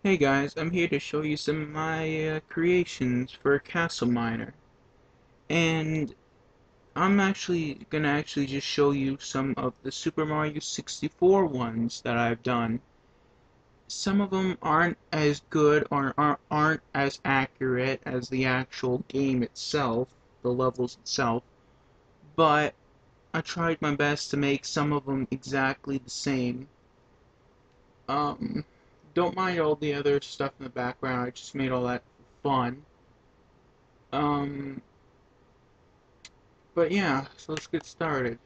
Hey guys, I'm here to show you some of my creations for a castle miner. And I'm actually gonna just show you some of the Super Mario 64 ones that I've done. Some of them aren't as good or aren't as accurate as the actual game itself, the levels itself, but I tried my best to make some of them exactly the same. Um, don't mind all the other stuff in the background, I just made all that for fun. Um, But yeah, so let's get started.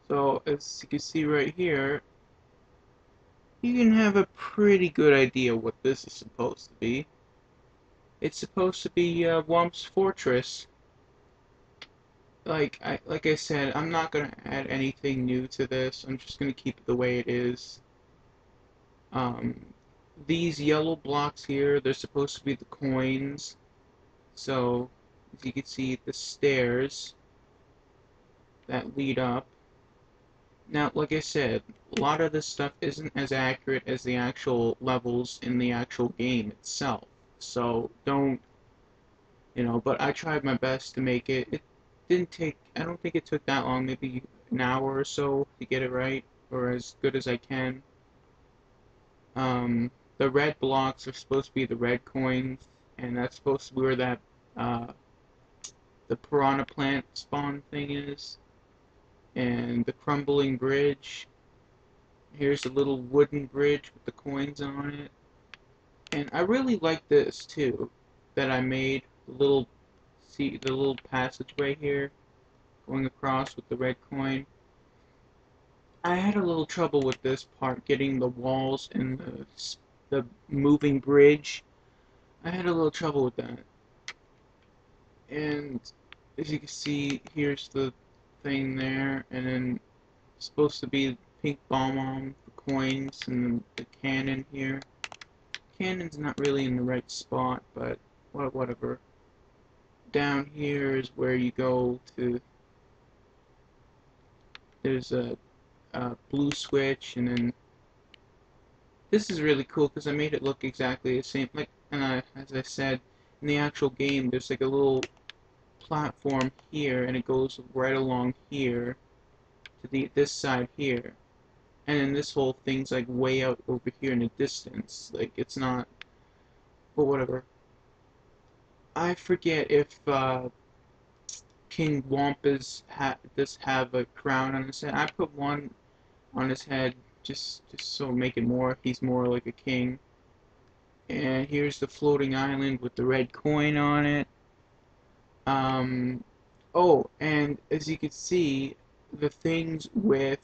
So as you can see right here, you can have a pretty good idea what this is supposed to be. It's supposed to be Whomp's Fortress. Like I said, I'm not gonna add anything new to this. I'm just gonna keep it the way it is. Um, these yellow blocks here, they're supposed to be the coins. So as you can see, the stairs that lead up. Now, like I said, a lot of this stuff isn't as accurate as the actual levels in the actual game itself. So don't, but I tried my best to make it. It didn't take, I don't think it took that long, maybe an hour or so to get it right, or as good as I can. Um, the red blocks are supposed to be the red coins, and that's supposed to be where that, uh, the piranha plant spawn thing is. And the crumbling bridge. Here's a little wooden bridge with the coins on it. And I really like this too, that I made the little, see the little passageway here going across with the red coin. I had a little trouble with this part, getting the walls and the moving bridge. I had a little trouble with that. And as you can see, here's the thing there, and then it's supposed to be pink bomb on the coins and the cannon here. Cannon's not really in the right spot, but whatever. Down here is where you go to. There's a blue switch, and then this is really cool because I made it look exactly the same. Like, and as I said, in the actual game, there's like a little platform here, and it goes right along here to this side here, and then this whole thing's like way out over here in the distance. Like, it's not, but whatever. I forget if King Wampa's does have a crown on his head. I put one on his head just so make it more. He's more like a king. And here's the floating island with the red coin on it. Um, oh, and as you can see, the things with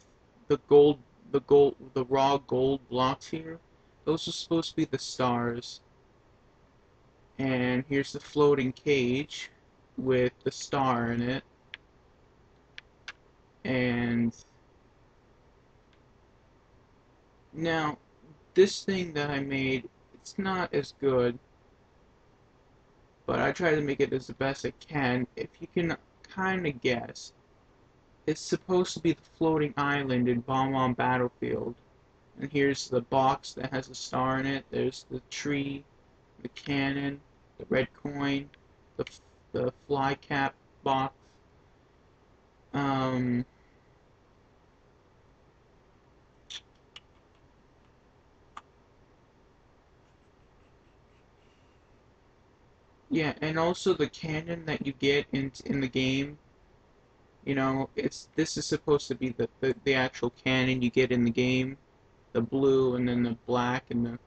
the the raw gold blocks here, those are supposed to be the stars. And here's the floating cage with the star in it. And now, this thing that I made, it's not as good, but I try to make it as the best I can. If you can kind of guess, it's supposed to be the floating island in Bomb Battlefield. And here's the box that has a star in it. There's the tree, the cannon, the red coin, the fly cap box. Um, yeah, and also the cannon that you get in the game. It's this is supposed to be the actual cannon you get in the game, the blue and then the black and the.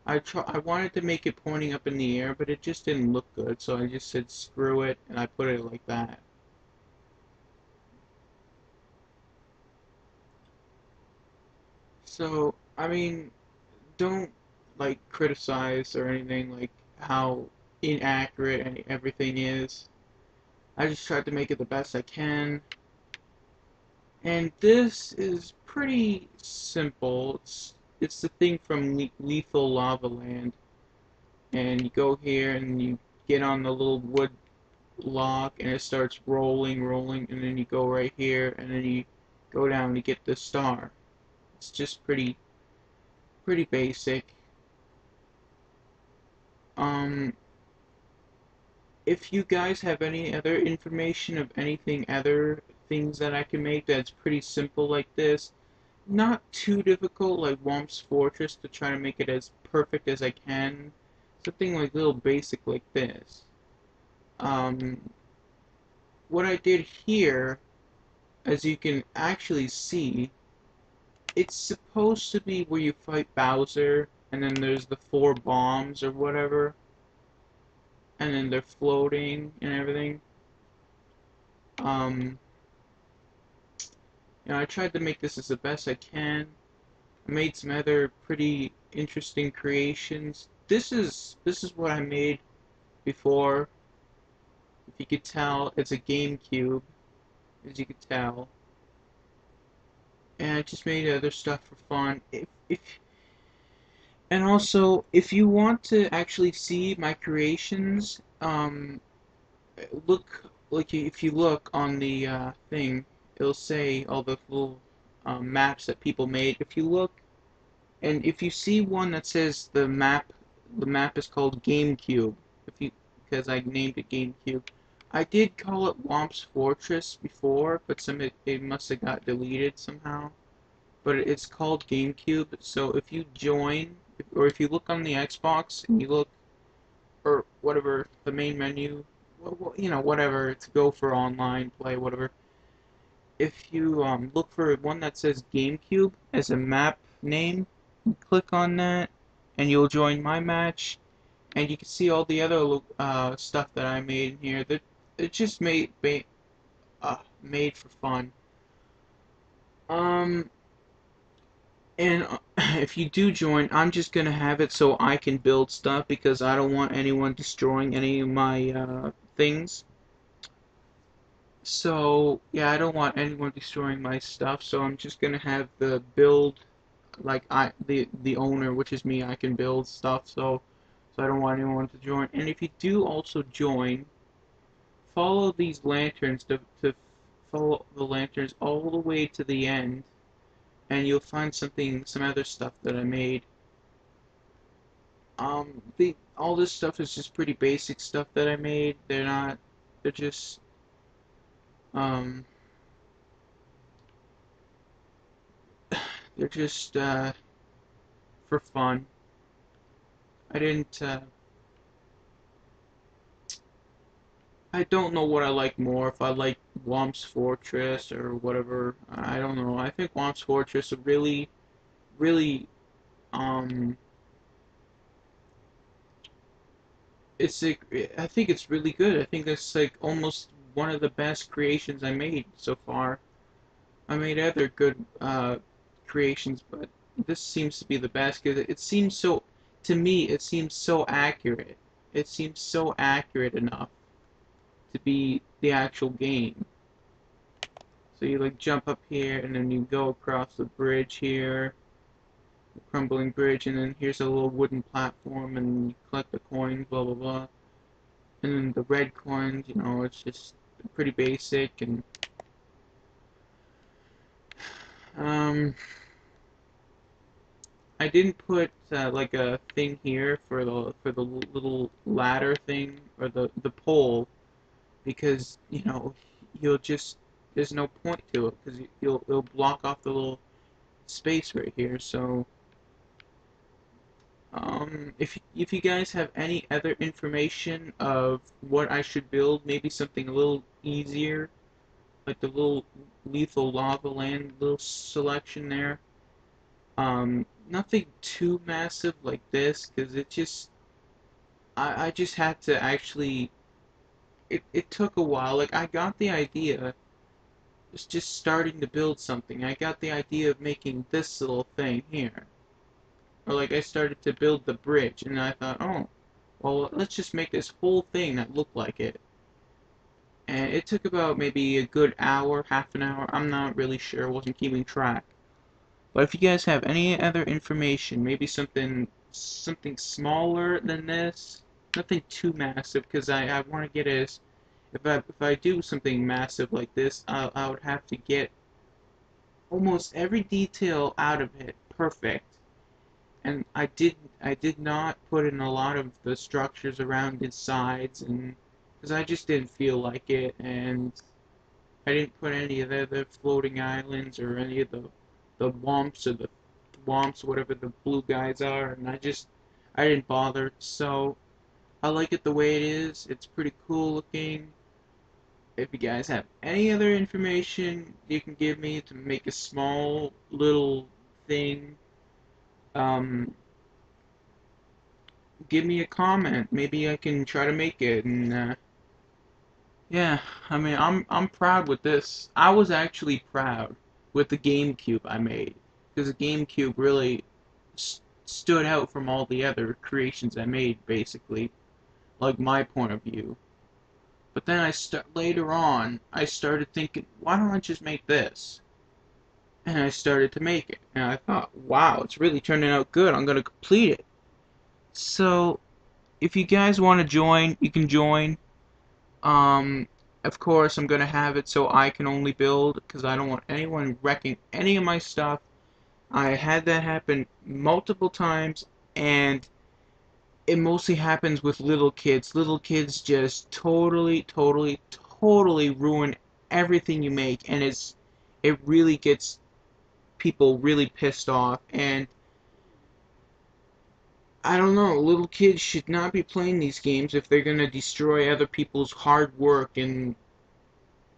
I wanted to make it pointing up in the air, but it just didn't look good, so I just said screw it and I put it like that. So I mean, don't like criticize or anything like how inaccurate and everything is. I just tried to make it the best I can. And this is pretty simple. It's the thing from Lethal Lava Land. And you go here and you get on the little wood log and it starts rolling, rolling, and then you go right here and then you go down to get the star. It's just pretty basic. Um, if you guys have any other information of anything, other things that I can make that's pretty simple like this, not too difficult like Womp's Fortress to try to make it as perfect as I can, something like little basic like this. Um, what I did here, as you can actually see, it's supposed to be where you fight Bowser, and then there's the four bombs or whatever, and then they're floating and everything. Um, I tried to make this as the best I can. I made some other pretty interesting creations. This is what I made before. If you could tell, it's a GameCube, as you could tell. And I just made other stuff for fun. If and also, if you want to actually see my creations, look like if you look on the thing, it'll say all the little maps that people made. If you look, and if you see one that says the map is called GameCube. If you Because I named it GameCube. I did call it Womp's Fortress before, but it must have got deleted somehow. But it's called GameCube. So if you join, or if you look on the Xbox and you look, or whatever, the main menu, whatever, to go for online play, whatever. If you look for one that says GameCube as a map name, click on that, and you'll join my match, and you can see all the other stuff that I made in here. That it's just made for fun. Um, and if you do join, I'm just gonna have it so I can build stuff because I don't want anyone destroying any of my things. So yeah, I don't want anyone destroying my stuff. So I'm just gonna have the build, like the owner, which is me. I can build stuff. So I don't want anyone to join. And if you do also join, follow these lanterns to follow the lanterns all the way to the end, and you'll find some other stuff that I made. The all this stuff is just pretty basic stuff that I made. They're just um, they're just for fun. I didn't. I don't know what I like more. If I like Womp's Fortress or whatever, I don't know. I think Womp's Fortress is really, um, it's like, I think it's really good. I think that's like almost one of the best creations I made so far. I made other good creations, but this seems to be the best because it seems so. To me, it seems so accurate. It seems so accurate enough to be the actual game. So you like jump up here and then you go across the bridge here, the crumbling bridge, and then here's a little wooden platform and you collect the coins, blah blah blah. And then the red coins, it's just pretty basic and um I didn't put like a thing here for the little ladder thing or the pole because you'll just there's no point to it because it'll block off the little space right here. So if you guys have any other information of what I should build, maybe something a little easier, like the little lethal lava land little selection there. Nothing too massive like this, because I just had to actually, it took a while. Like, I got the idea, it's just starting to build something. I got the idea of making this little thing here. Or like, I started to build the bridge, and I thought, oh, well, let's just make this whole thing that looked like it. And it took about maybe a good hour, half an hour, I'm not really sure, wasn't keeping track. But if you guys have any other information, maybe something smaller than this, nothing too massive, because I want to get as if I do something massive like this, I would have to get almost every detail out of it perfect, and I did not put in a lot of the structures around its sides, and because I just didn't feel like it, and I didn't put any of the floating islands or any of the whomps or the whomps, whatever the blue guys are, and I didn't bother. So I like it the way it is. It's pretty cool looking. If you guys have any other information you can give me to make a small little thing, um, give me a comment. Maybe I can try to make it. And yeah, I mean, I'm proud with this. I was actually proud with the GameCube I made because the GameCube really stood out from all the other creations I made, basically, like my point of view. But then later on, I started thinking, why don't I just make this? And I started to make it, and I thought, wow, it's really turning out good. I'm gonna complete it. So, if you guys want to join, you can join. Um, of course, I'm gonna have it so I can only build because I don't want anyone wrecking any of my stuff. I had that happen multiple times, and it mostly happens with little kids. Little kids just totally ruin everything you make, and it really gets people really pissed off. And I don't know, little kids should not be playing these games if they're gonna destroy other people's hard work, and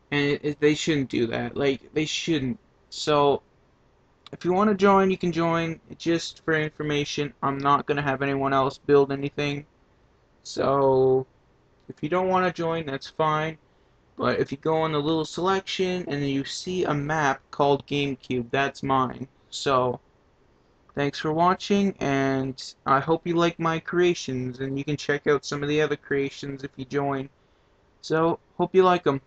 they shouldn't do that. Like, they shouldn't. So if you want to join, you can join. Just for information, I'm not gonna have anyone else build anything. So if you don't want to join, that's fine. But if you go on the little selection and then you see a map called GameCube, that's mine. So thanks for watching, and I hope you like my creations, and you can check out some of the other creations if you join. So hope you like them.